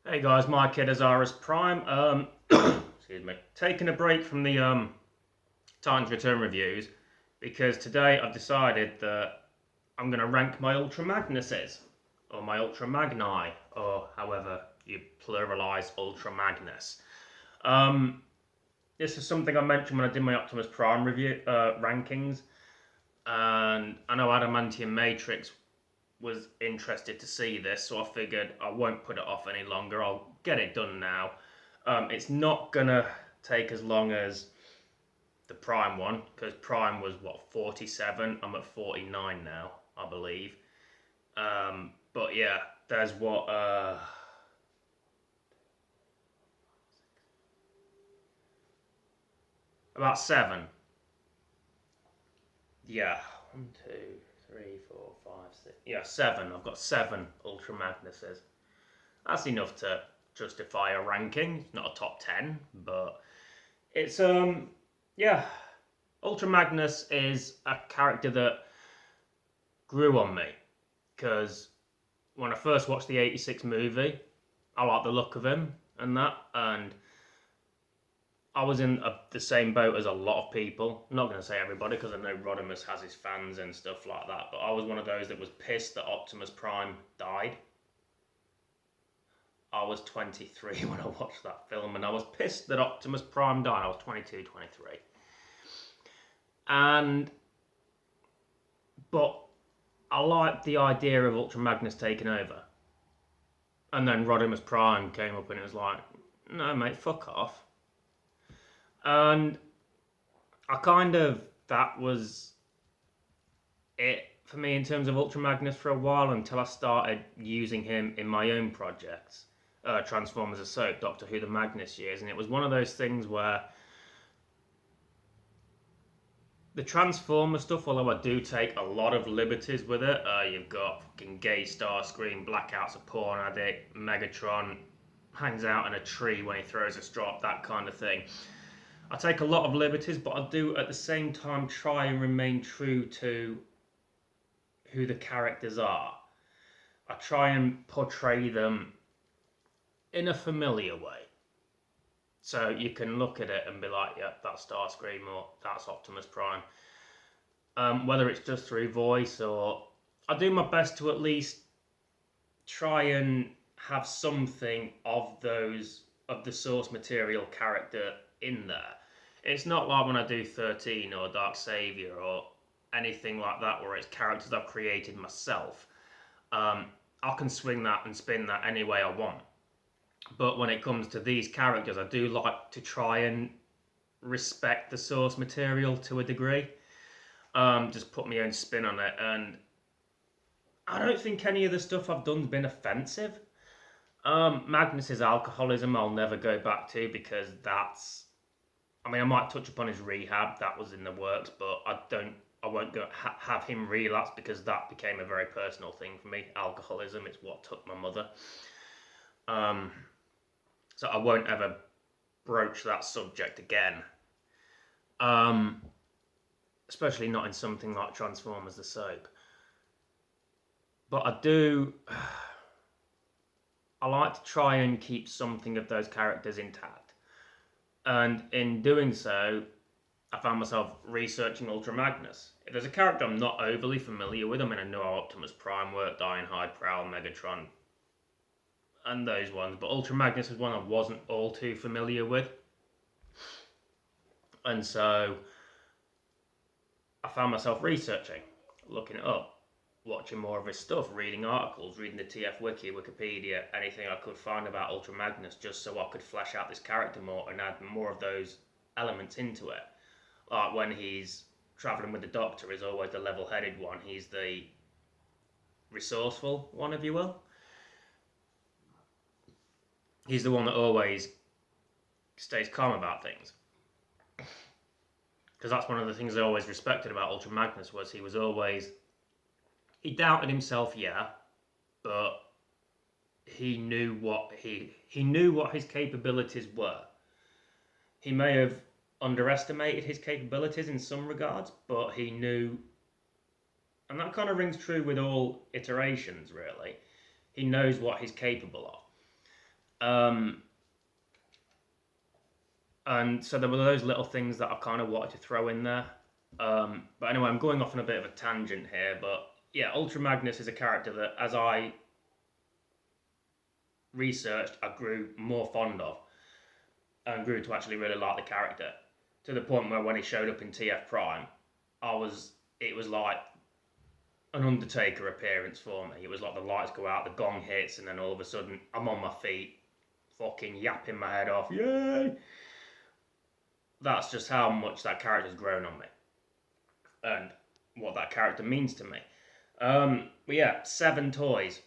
Hey guys, Mike here, Dezaras Prime. Excuse me. Taking a break from the Titans Return reviews because today I've decided that I'm going to rank my Ultra Magnuses, or my Ultra Magni, or however you pluralise Ultra Magnus. This is something I mentioned when I did my Optimus Prime review rankings, and I know Adamantium Matrix was interested to see this, so I figured I won't put it off any longer. I'll get it done now. It's not gonna take as long as the Prime one, because Prime was what, 47? I'm at 49 now, I believe. But yeah, there's what about 7. Yeah, 1, 2, 3, 4, 5, 6. Yeah, 7. I've got 7 Ultra Magnuses. That's enough to justify a ranking. It's not a top 10, but it's yeah. Ultra Magnus is a character that grew on me because when I first watched the '86 movie, I liked the look of him and that, and I was in the same boat as a lot of people. I'm not going to say everybody because I know Rodimus has his fans and stuff like that, but I was one of those that was pissed that Optimus Prime died. I was 23 when I watched that film, and I was pissed that Optimus Prime died. I was 22, 23. But I liked the idea of Ultra Magnus taking over. And then Rodimus Prime came up and it was like, no mate, fuck off. And that was it for me in terms of Ultra Magnus for a while until I started using him in my own projects. Transformers of Soap, Doctor Who the Magnus years, and it was one of those things where the Transformer stuff, although I do take a lot of liberties with it, you've got fucking gay Starscream, Blackout's a porn addict, Megatron hangs out in a tree when he throws a straw, that kind of thing. I take a lot of liberties, but I do at the same time try and remain true to who the characters are. I try and portray them in a familiar way. So you can look at it and be like, yeah, that's Starscream or that's Optimus Prime. Whether it's just through voice or... I do my best to at least try and have something of the source material character in there. It's not like when I do 13 or Dark Savior or anything like that where it's characters I've created myself. I can swing that and spin that any way I want. But when it comes to these characters, I do like to try and respect the source material to a degree. Just put my own spin on it. And I don't think any of the stuff I've done's been offensive. Magnus's alcoholism I'll never go back to because that's... I mean, I might touch upon his rehab. That was in the works, but I won't go have him relapse because that became a very personal thing for me. Alcoholism, it's what took my mother. So I won't ever broach that subject again. Especially not in something like Transformers the Soap. But I like to try and keep something of those characters intact. And in doing so, I found myself researching Ultra Magnus. If there's a character I'm not overly familiar with, I mean, I know how Optimus Prime worked, Ironhide, Prowl, Megatron, and those ones, but Ultra Magnus was one I wasn't all too familiar with. And so I found myself researching, looking it up, watching more of his stuff, reading articles, reading the TF Wiki, Wikipedia, anything I could find about Ultra Magnus, just so I could flesh out this character more and add more of those elements into it. Like when he's travelling with the Doctor, he's always the level-headed one. He's the resourceful one, if you will. He's the one that always stays calm about things. Because that's one of the things I always respected about Ultra Magnus was he was always... He doubted himself, yeah, but he knew what his capabilities were. He may have underestimated his capabilities in some regards, but he knew, and that kind of rings true with all iterations, really. He knows what he's capable of. And so there were those little things that I kind of wanted to throw in there. But anyway, I'm going off on a bit of a tangent here. But yeah, Ultra Magnus is a character that, as I researched, I grew more fond of. And grew to actually really like the character. To the point where when he showed up in TF Prime, it was like an Undertaker appearance for me. It was like the lights go out, the gong hits, and then all of a sudden I'm on my feet, fucking yapping my head off. Yay! That's just how much that character's grown on me. And what that character means to me. But yeah, 7 toys.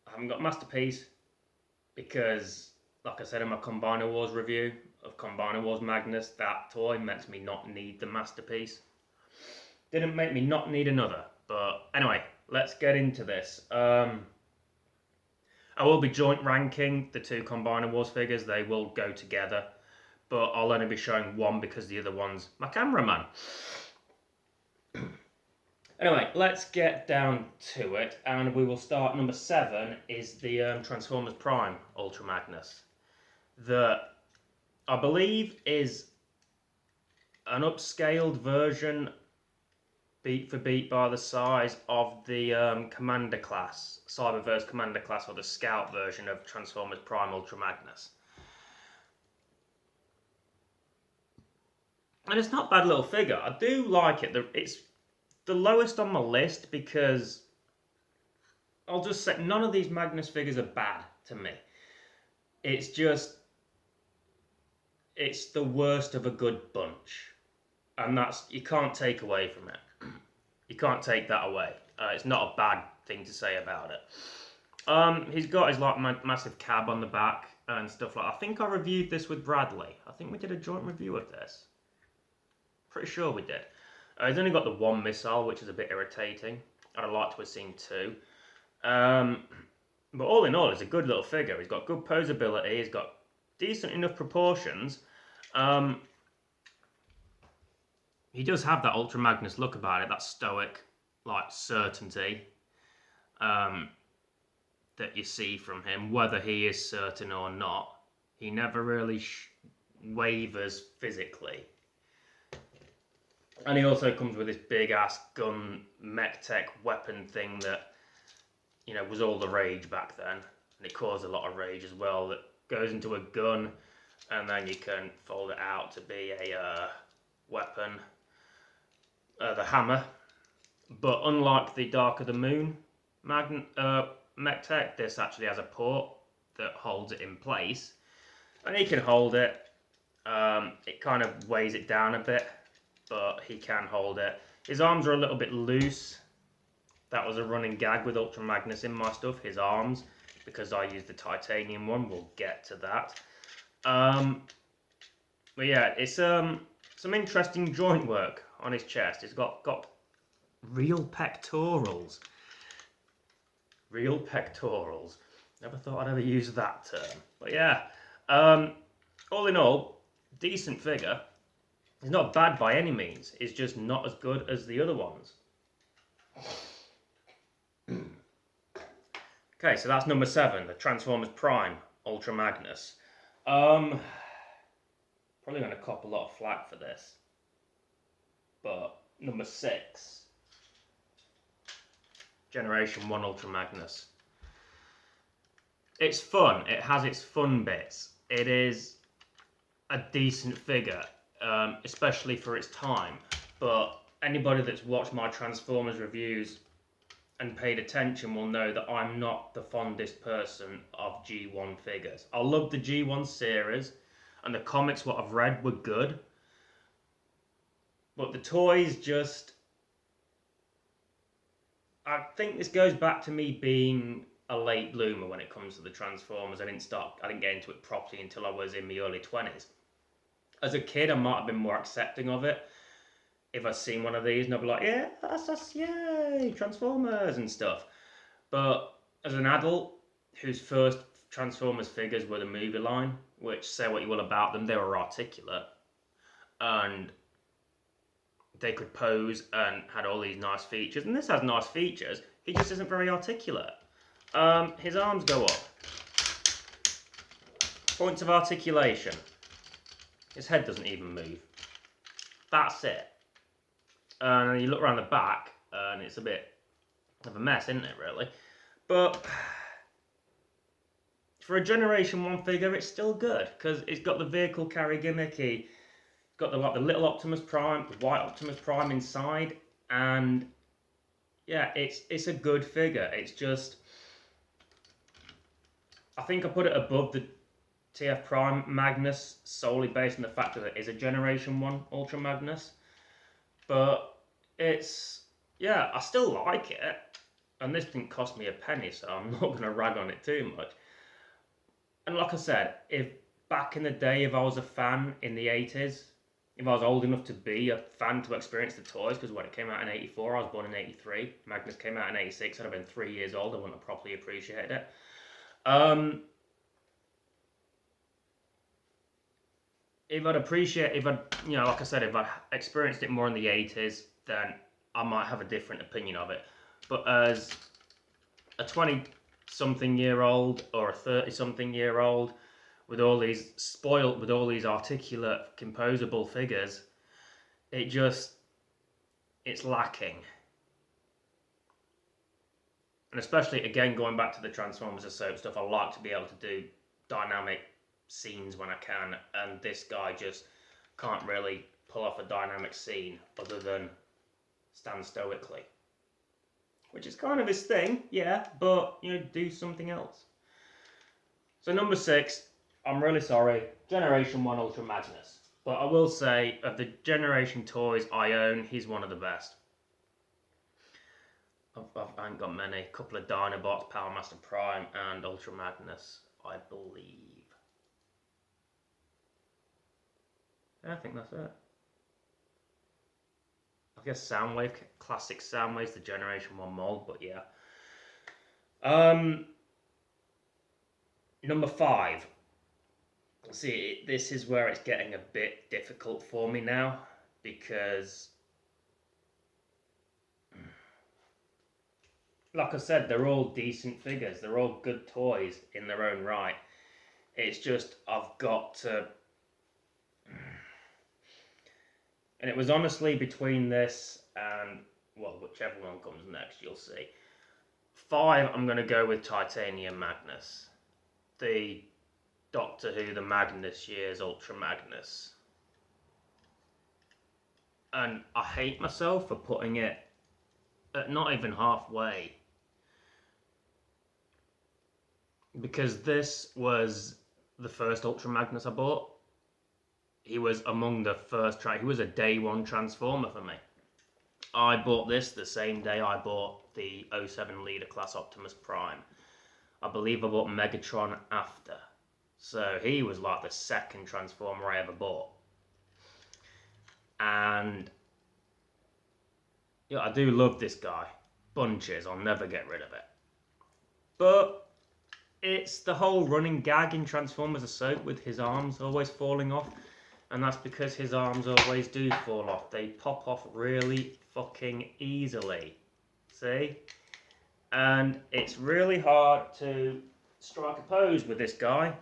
I haven't got Masterpiece because, like I said in my Combiner Wars review of Combiner Wars Magnus, that toy makes me not need the Masterpiece. Didn't make me not need another. But anyway, let's get into this. I will be joint ranking the 2 Combiner Wars figures. They will go together. But I'll only be showing one because the other one's my cameraman. Anyway, let's get down to it, and we will start. Number 7 is the Transformers Prime Ultra Magnus, that I believe is an upscaled version, beat for beat, by the size of the Commander class, Cyberverse Commander class, or the Scout version of Transformers Prime Ultra Magnus. And it's not a bad little figure. I do like it. It's the lowest on my list because I'll just say none of these Magnus figures are bad to me. It's just, it's the worst of a good bunch. And that's, you can't take away from it. You can't take that away. It's not a bad thing to say about it. He's got his like massive cab on the back and stuff like that. I think I reviewed this with Bradley. I think we did a joint review of this. Pretty sure we did. He's only got the 1 missile, which is a bit irritating. I'd have liked to have seen 2. But all in all, it's a good little figure. He's got good posability. He's got decent enough proportions. He does have that Ultra Magnus look about it, that stoic, like, certainty that you see from him. Whether he is certain or not, he never really wavers physically. And he also comes with this big-ass gun mech tech weapon thing that, you know, was all the rage back then. And it caused a lot of rage as well. That goes into a gun, and then you can fold it out to be a weapon. The hammer. But unlike the Dark of the Moon mech tech, this actually has a port that holds it in place. And he can hold it. It kind of weighs it down a bit, but he can hold it. His arms are a little bit loose. That was a running gag with Ultra Magnus in my stuff, his arms, because I used the titanium one. We'll get to that. But yeah, it's some interesting joint work on his chest. He's got real pectorals. Real pectorals. Never thought I'd ever use that term. But yeah, all in all, decent figure. It's not bad by any means. It's just not as good as the other ones. Okay, so that's number 7, the Transformers Prime Ultra Magnus. Probably going to cop a lot of flack for this. But number 6, Generation 1 Ultra Magnus. It's fun. It has its fun bits. It is a decent figure. Especially for its time, but anybody that's watched my Transformers reviews and paid attention will know that I'm not the fondest person of G1 figures. I love the G1 series, and the comics what I've read were good, but the toys just, I think this goes back to me being a late bloomer when it comes to the Transformers. I didn't get into it properly until I was in my early 20s. As a kid, I might have been more accepting of it. If I'd seen one of these, and I'd be like, yeah, that's yay, Transformers and stuff. But as an adult, whose first Transformers figures were the movie line, which, say what you will about them, they were articulate. And they could pose and had all these nice features. And this has nice features, he just isn't very articulate. His arms go up. Points of articulation. His head doesn't even move. That's it. And you look around the back, and it's a bit of a mess, isn't it, really? But for a Generation 1 figure, it's still good, because it's got the vehicle carry gimmicky. Got the little Optimus Prime, the white Optimus Prime inside, and yeah, it's a good figure. It's just, I think I put it above the TF Prime Magnus solely based on the fact that it is a Generation 1 Ultra Magnus. But it's, yeah, I still like it. And this didn't cost me a penny, so I'm not going to rag on it too much. And like I said, if back in the day, if I was a fan in the 80s, if I was old enough to be a fan to experience the toys, because when it came out in 84, I was born in 83. Magnus came out in 86, I'd have been 3 years old, I wouldn't have properly appreciated it. If I'd, you know, like I said, if I experienced it more in the 80s, then I might have a different opinion of it. But as a 20-something-year-old or a 30-something-year-old, with all these spoiled, with all these articulate, composable figures, it's lacking. And especially, again, going back to the Transformers and soap stuff, I like to be able to do dynamic scenes when I can, and this guy just can't really pull off a dynamic scene other than stand stoically. Which is kind of his thing, yeah, but, you know, do something else. So number 6, I'm really sorry, Generation 1 Ultra Magnus. But I will say, of the Generation toys I own, he's one of the best. I ain't got many. A couple of Dinobots, Power Master Prime, and Ultra Magnus, I believe. Yeah, I think that's it. I guess Soundwave, classic Soundwave's the Generation 1 mold, but yeah. Number 5. See, this is where it's getting a bit difficult for me now, because, like I said, they're all decent figures. They're all good toys in their own right. It's just, I've got to... And it was honestly between this and, well, whichever one comes next, you'll see. 5, I'm going to go with Titanium Magnus. The Doctor Who, the Magnus years, Ultra Magnus. And I hate myself for putting it at not even halfway. Because this was the first Ultra Magnus I bought. He was among the first, he was a day one Transformer for me. I bought this the same day I bought the 07 Leader Class Optimus Prime. I believe I bought Megatron after. So he was like the second Transformer I ever bought. And yeah, I do love this guy. Bunches, I'll never get rid of it. But it's the whole running gag in Transformers of Soap with his arms always falling off. And that's because his arms always do fall off. They pop off really fucking easily. See? And it's really hard to strike a pose with this guy.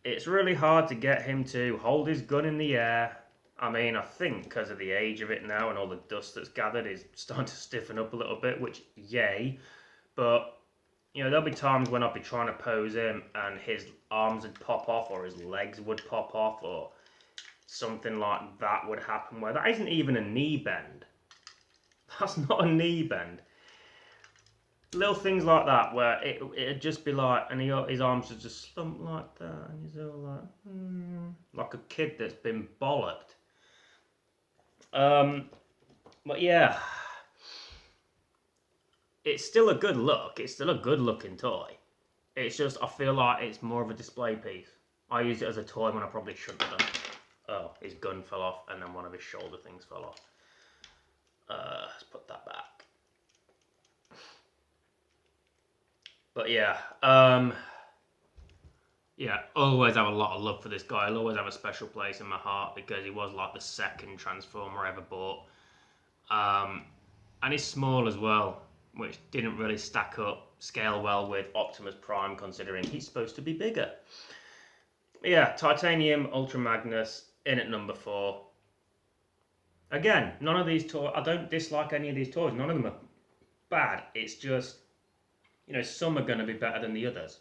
It's really hard to get him to hold his gun in the air. I mean, I think because of the age of it now and all the dust that's gathered, is starting to stiffen up a little bit, which, yay. But, you know, there'll be times when I'll be trying to pose him and his arms would pop off or his legs would pop off or something like that would happen where that isn't even a knee bend. That's not a knee bend. Little things like that where it'd just be like, and his arms would just slump like that, and he's all like a kid that's been bollocked. But yeah, it's still a good look. It's still a good looking toy. It's just, I feel like it's more of a display piece. I used it as a toy when I probably shouldn't have done. Oh, his gun fell off, and then one of his shoulder things fell off. Let's put that back. But yeah, yeah, always have a lot of love for this guy. I'll always have a special place in my heart because he was like the second Transformer I ever bought. And he's small as well, which didn't really scale well with Optimus Prime, considering he's supposed to be bigger. Yeah, Titanium Ultra Magnus in at number 4. Again, none of these toys, I don't dislike any of these toys. None of them are bad. It's just, some are going to be better than the others.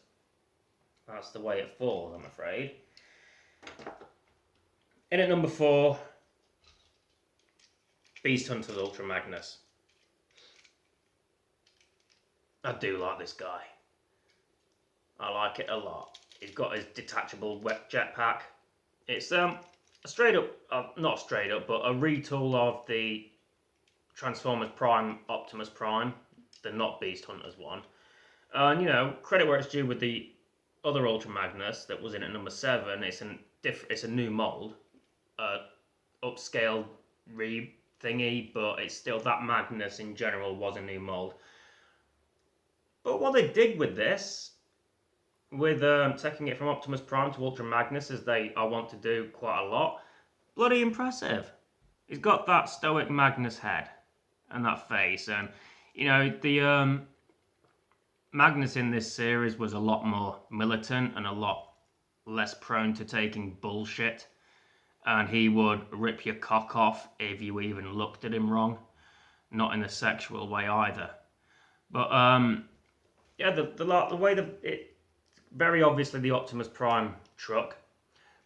That's the way it falls, I'm afraid. In at number 4, Beast Hunters Ultra Magnus. I do like this guy. I like it a lot. He's got his detachable jetpack. It's a straight up, not straight up, but a retool of the Transformers Prime Optimus Prime, the not Beast Hunters one. And credit where it's due with the other Ultra Magnus that was in at number 7. It's a new mold, upscaled thingy, but it's still that Magnus in general was a new mold. But what they did with this, with taking it from Optimus Prime to Ultra Magnus, as I want to do quite a lot, bloody impressive. He's got that stoic Magnus head and that face, and the Magnus in this series was a lot more militant and a lot less prone to taking bullshit, and he would rip your cock off if you even looked at him wrong, not in a sexual way either. But yeah, the way that it, very obviously the Optimus Prime truck,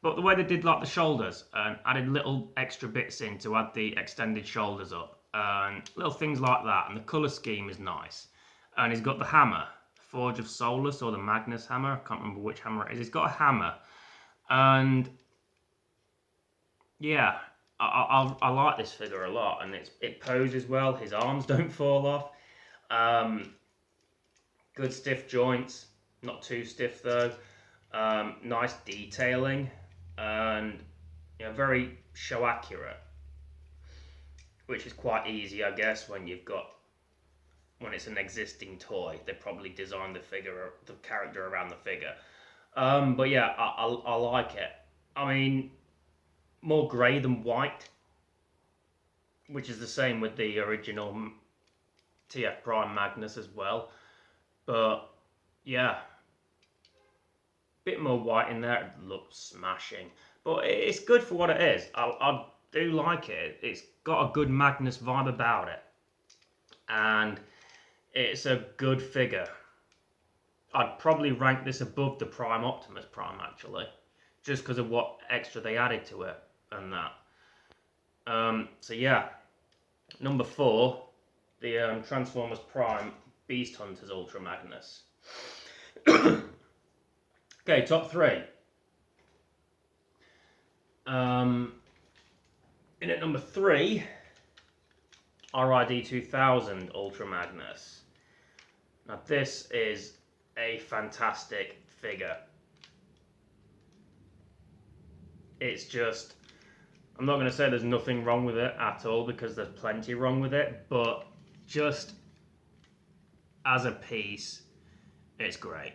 but the way they did like the shoulders and added little extra bits in to add the extended shoulders up and little things like that, and the colour scheme is nice. And he's got the hammer, Forge of Solus, or the Magnus hammer, I can't remember which hammer it is. He's got a hammer, and yeah, I like this figure a lot, and it poses well. His arms don't fall off. Good stiff joints, not too stiff though. Nice detailing, and very show accurate, which is quite easy, I guess, when it's an existing toy. They probably designed the character around the figure. But yeah, I like it. I mean, more grey than white, which is the same with the original TF Prime Magnus as well. But yeah, bit more white in there. It looks smashing, but it's good for what it is. I do like it. It's got a good Magnus vibe about it, and it's a good figure. I'd probably rank this above the Prime Optimus Prime, actually, just because of what extra they added to it and that. So yeah, number 4, the Transformers Prime Beast Hunters Ultra Magnus. Okay, top 3. In at number 3, RID 2000 Ultra Magnus. Now this is a fantastic figure. It's just, I'm not going to say there's nothing wrong with it at all, because there's plenty wrong with it, but just as a piece, it's great.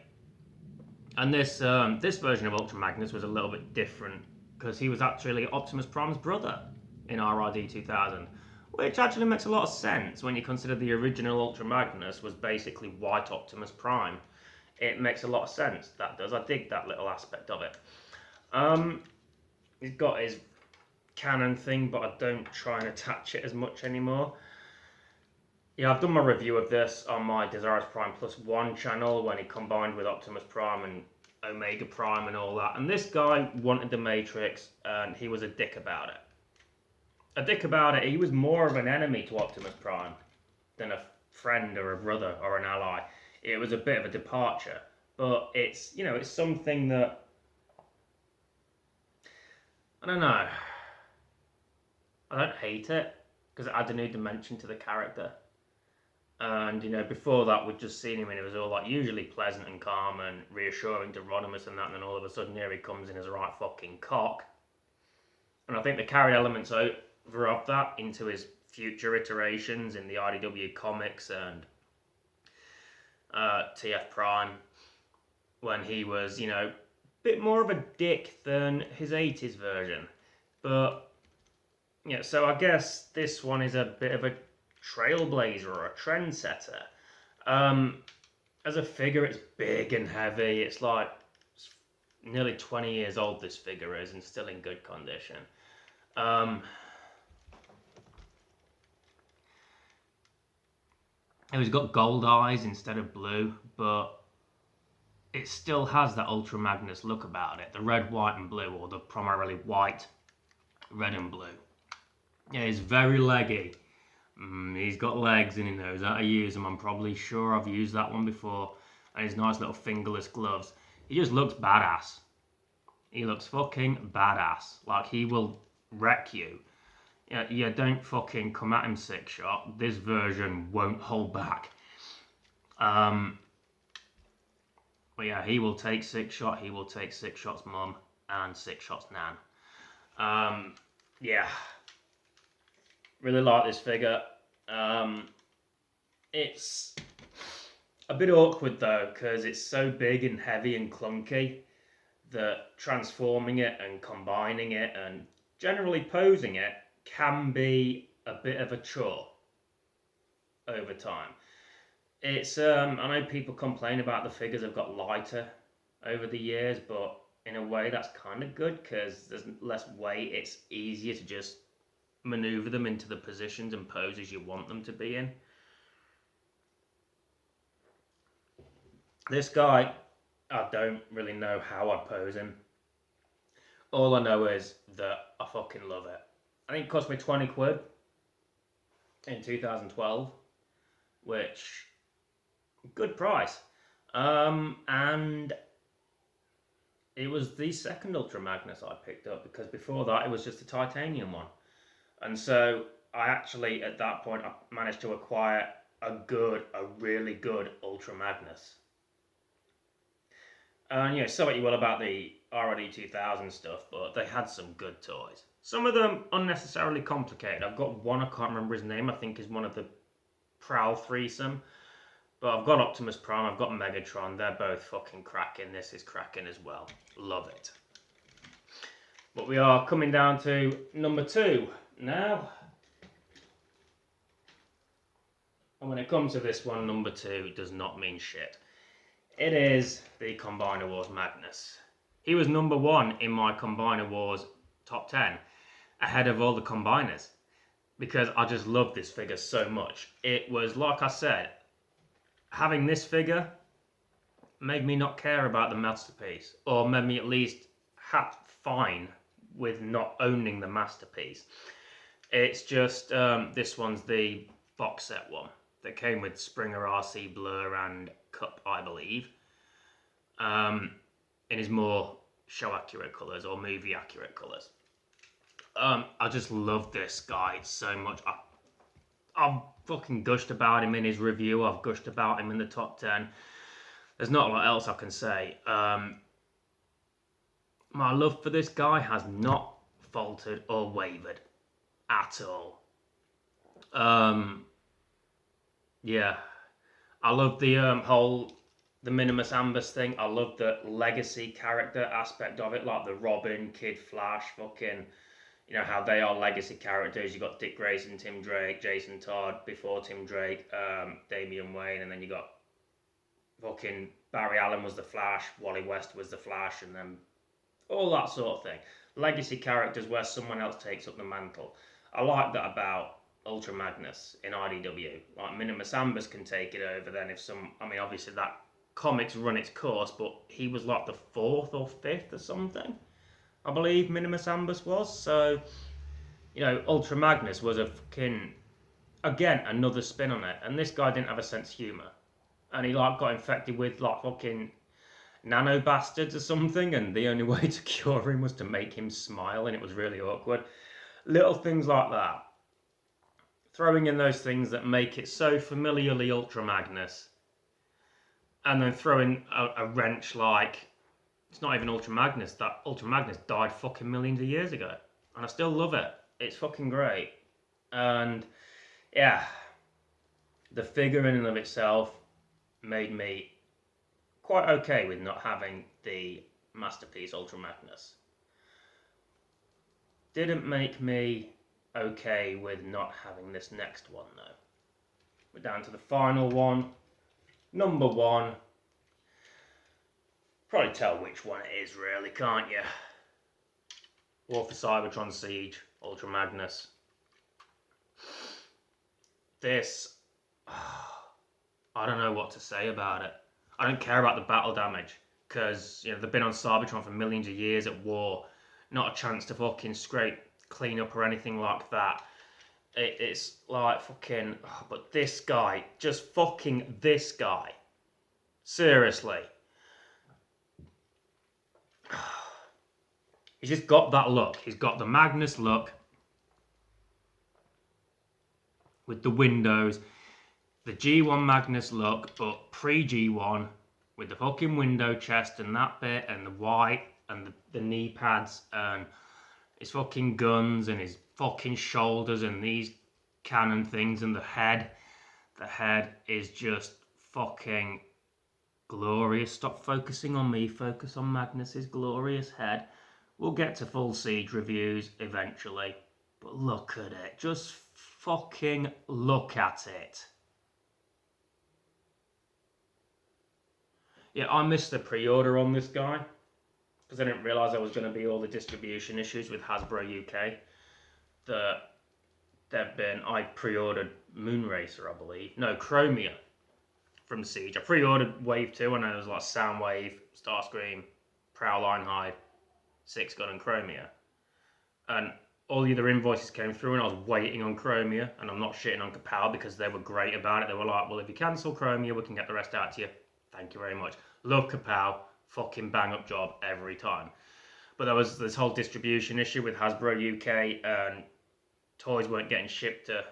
And this version of Ultra Magnus was a little bit different, because he was actually Optimus Prime's brother in RID 2000, which actually makes a lot of sense when you consider the original Ultra Magnus was basically white Optimus Prime. It makes a lot of sense, that does. I dig that little aspect of it. He's got his cannon thing, but I don't try and attach it as much anymore. Yeah, I've done my review of this on my Dezaras Prime Plus 1 channel when he combined with Optimus Prime and Omega Prime and all that. And this guy wanted the Matrix, and he was a dick about it. He was more of an enemy to Optimus Prime than a friend or a brother or an ally. It was a bit of a departure, but it's something that, I don't know. I don't hate it, because it adds a new dimension to the character. And, before that, we'd just seen him and it was all like usually pleasant and calm and reassuring to Rodimus and that, and then all of a sudden here he comes in as a right fucking cock. And I think they carried elements over of that into his future iterations in the IDW comics and TF Prime, when he was, a bit more of a dick than his 80s version. But, yeah, so I guess this one is a bit of a trailblazer or a trendsetter. As a figure, it's big and heavy. It's like nearly 20 years old this figure is, and still in good condition. He's got gold eyes instead of blue, but it still has that Ultra Magnus look about it. The red, white and blue, or the primarily white, red and blue. Yeah, he's very leggy. He's got legs and he knows how to use them. I'm probably sure I've used that one before. And his nice little fingerless gloves. He just looks badass. He looks fucking badass. Like, he will wreck you. Yeah, don't fucking come at him 6-shot. This version won't hold back. But yeah, he will take 6-shot. He will take 6-shot's mum and 6-shot's nan. Yeah. Really like this figure. It's a bit awkward though, because it's so big and heavy and clunky that transforming it and combining it and generally posing it can be a bit of a chore over time. It's I know people complain about the figures have got lighter over the years, but in a way that's kind of good because there's less weight. It's easier to just maneuver them into the positions and poses you want them to be in. This guy, I don't really know how I pose him. All I know is that I fucking love it. I think it cost me 20 quid in 2012, which, good price. And it was the second Ultra Magnus I picked up, because before that it was just a titanium one. And so I actually, at that point, I managed to acquire a really good Ultra Magnus. And say what you will about the RRD 2000 stuff, but they had some good toys. Some of them unnecessarily complicated. I've got one, I can't remember his name, I think is one of the Prowl threesome. But I've got Optimus Prime, I've got Megatron, they're both fucking cracking. This is cracking as well. Love it. But we are coming down to number 2 now. And when it comes to this one, number 2 does not mean shit. It is the Combiner Wars Magnus. He was number 1 in my Combiner Wars top 10, ahead of all the Combiners, because I just love this figure so much. It was, like I said, having this figure made me not care about the masterpiece, or made me at least fine with not owning the masterpiece. It's just, this one's the box set one that came with Springer RC Blur and Cup, I believe, in his more show accurate colours or movie accurate colours. I just love this guy so much. I've fucking gushed about him in his review. I've gushed about him in the top 10. There's not a lot else I can say. My love for this guy has not faltered or wavered at all. Yeah, I love the the Minimus Ambus thing. I love the legacy character aspect of it, like the Robin, Kid Flash, fucking, how they are legacy characters. You got Dick Grayson, Tim Drake, Jason Todd before Tim Drake, Damian Wayne, and then you got fucking Barry Allen was the Flash, Wally West was the Flash, and then all that sort of thing. Legacy characters where someone else takes up the mantle. I like that about Ultra Magnus in IDW. Like, Minimus Ambus can take it over then if obviously that comic's run its course, but he was like the 4th or 5th or something, I believe Minimus Ambus was. So, Ultra Magnus was a fucking, again, another spin on it. And this guy didn't have a sense of humour. And he got infected with fucking nano bastards or something, and the only way to cure him was to make him smile, and it was really awkward. Little things like that. Throwing in those things that make it so familiarly Ultra Magnus, and then throwing a wrench like, it's not even Ultra Magnus, that Ultra Magnus died fucking millions of years ago, and I still love it. It's fucking great. And yeah, the figure in and of itself made me quite okay with not having the masterpiece Ultra Magnus. Didn't make me okay with not having this next one though. We're down to the final one, number 1. Probably tell which one it is, really, can't you? War for Cybertron Siege, Ultra Magnus. This, I don't know what to say about it. I don't care about the battle damage, because they've been on Cybertron for millions of years at war. Not a chance to fucking scrape, clean up or anything like that. It's like fucking, but this guy, just fucking this guy. Seriously. He's just got that look. He's got the Magnus look. With the windows. The G1 Magnus look, but pre-G1. With the fucking window chest and that bit and the white and the knee pads and his fucking guns and his fucking shoulders and these cannon things and the head. The head is just fucking glorious. Stop focusing on me, focus on Magnus's glorious head. We'll get to full Siege reviews eventually, but look at it. Just fucking look at it. Yeah, I missed the pre-order on this guy because I didn't realise there was going to be all the distribution issues with Hasbro UK. I pre-ordered Moonracer, I believe. No, Chromia from Siege. I pre-ordered Wave 2 and it was like Soundwave, Starscream, Prowline Hide, Six Gun and Chromia. And all the other invoices came through and I was waiting on Chromia, and I'm not shitting on Kapow because they were great about it. They were like, well, if you cancel Chromia, we can get the rest out to you. Thank you very much. Love Kapow. Fucking bang up job every time. But there was this whole distribution issue with Hasbro UK, and toys weren't getting shipped to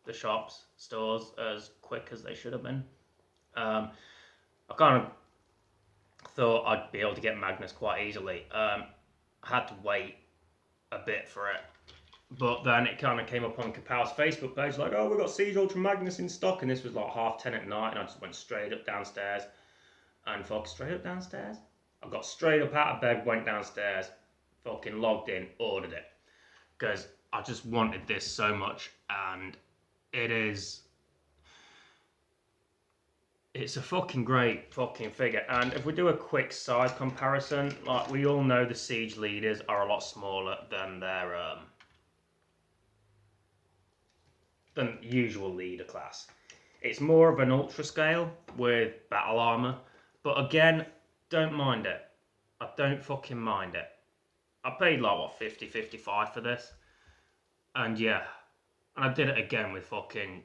the shops, stores as quick as they should have been. I kind of thought I'd be able to get Magnus quite easily. I had to wait a bit for it. But then it kind of came up on Kapow's Facebook page, like, oh, we've got Siege Ultra Magnus in stock, and this was like 10:30 at night, and I just went straight up downstairs, and straight up downstairs? I got straight up out of bed, went downstairs, fucking logged in, ordered it, because I just wanted this so much, and it's a fucking great fucking figure. And if we do a quick size comparison, like, we all know the Siege leaders are a lot smaller than their than usual leader class. It's more of an ultra scale with battle armor, but again, don't mind it. I don't fucking mind it. I paid like what, 50, 55 for this, and yeah, and I did it again with fucking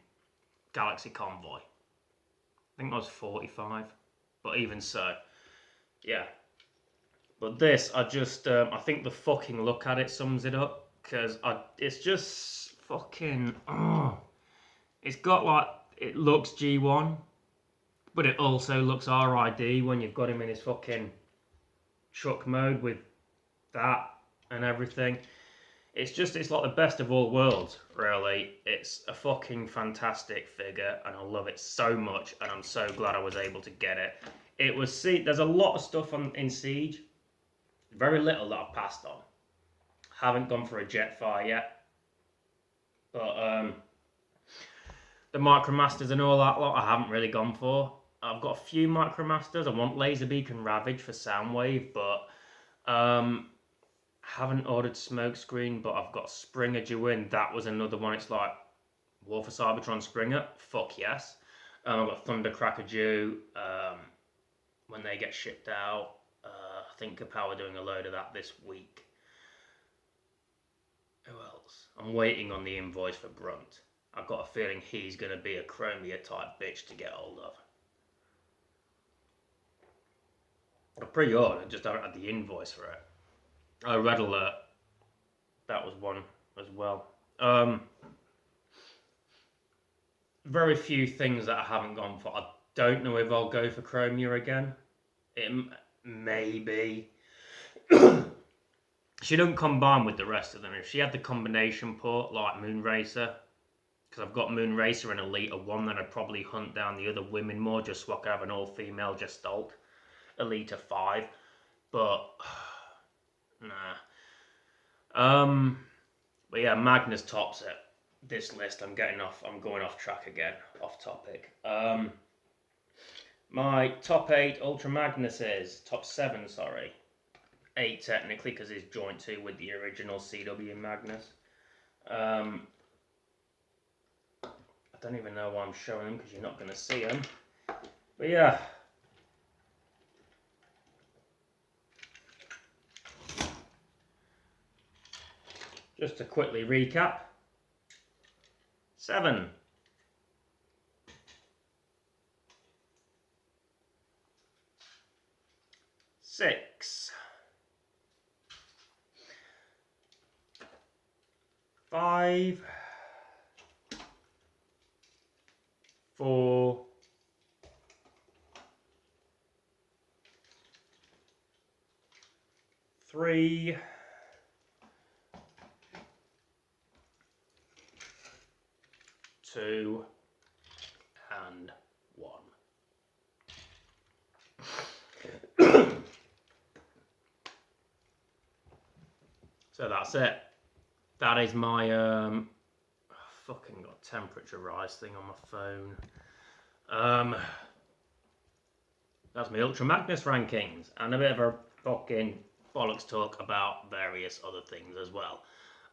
Galaxy Convoy. I think I was 45, but even so, yeah. But this, I think the fucking look at it sums it up, because it's just fucking, it's got like, it looks G1, but it also looks RID when you've got him in his fucking truck mode with that and everything. It's like the best of all worlds, really. It's a fucking fantastic figure, and I love it so much, and I'm so glad I was able to get it. There's a lot of stuff in Siege, very little that I've passed on. Haven't gone for a Jetfire yet, but the Micromasters and all that lot I haven't really gone for. I've got a few Micromasters. I want Laserbeak and Ravage for Soundwave, but haven't ordered Smokescreen, but I've got Springer due in. That was another one. It's like War for Cybertron Springer. Fuck yes. I've got Thundercracker due when they get shipped out. I think Kapow are doing a load of that this week. Who else? I'm waiting on the invoice for Brunt. I've got a feeling he's going to be a Chromia type bitch to get hold of. I pre-ordered, just haven't had the invoice for it. Oh, Red Alert. That was one as well. Very few things that I haven't gone for. I don't know if I'll go for Chromia again. It may be. She don't combine with the rest of them. If she had the combination port like Moonracer, because I've got Moonracer and Elite 1, then I'd probably hunt down the other women more just so I could have an all-female Gestalt. Elite 5. But nah. But yeah, Magnus tops it. This list, I'm going off track again, off topic. My top 8 Ultra Magnuses, top 7, sorry. 8 technically, because he's joint 2 with the original CW Magnus. I don't even know why I'm showing them, because you're not going to see them. But yeah. Just to quickly recap. 7. 6. 5. 4. 3. 2. And 1. So that's it. That is my fucking got temperature rise thing on my phone. That's my Ultra Magnus rankings and a bit of a fucking bollocks talk about various other things as well.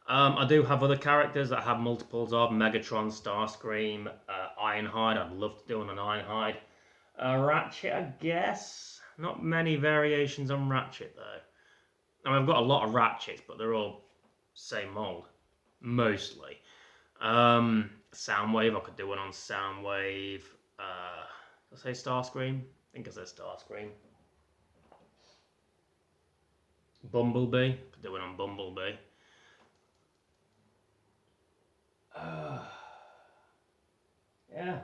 I do have other characters that I have multiples of: Megatron, Starscream, Ironhide. I'd love to do on an Ironhide. Ratchet, I guess. Not many variations on Ratchet though. I mean, I've got a lot of Ratchets, but they're all same mold, mostly. Soundwave, I could do one on Soundwave. Did I say Starscream? I think I said Starscream. Bumblebee, could do one on Bumblebee. Yeah.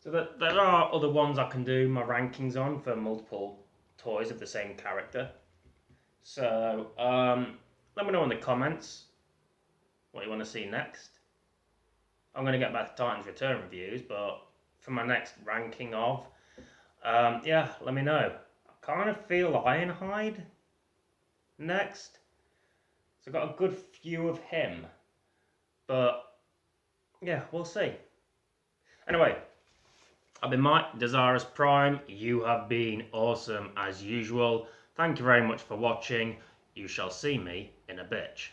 So there are other ones I can do my rankings on for multiple toys of the same character. So let me know in the comments what you want to see next. I'm going to get back to Titans Return reviews, but for my next ranking of, yeah, let me know. I kind of feel Ironhide next. So I've got a good few of him. But, yeah, we'll see. Anyway, I've been Mike, Dezaras Prime. You have been awesome as usual. Thank you very much for watching. You shall see me in a bitch.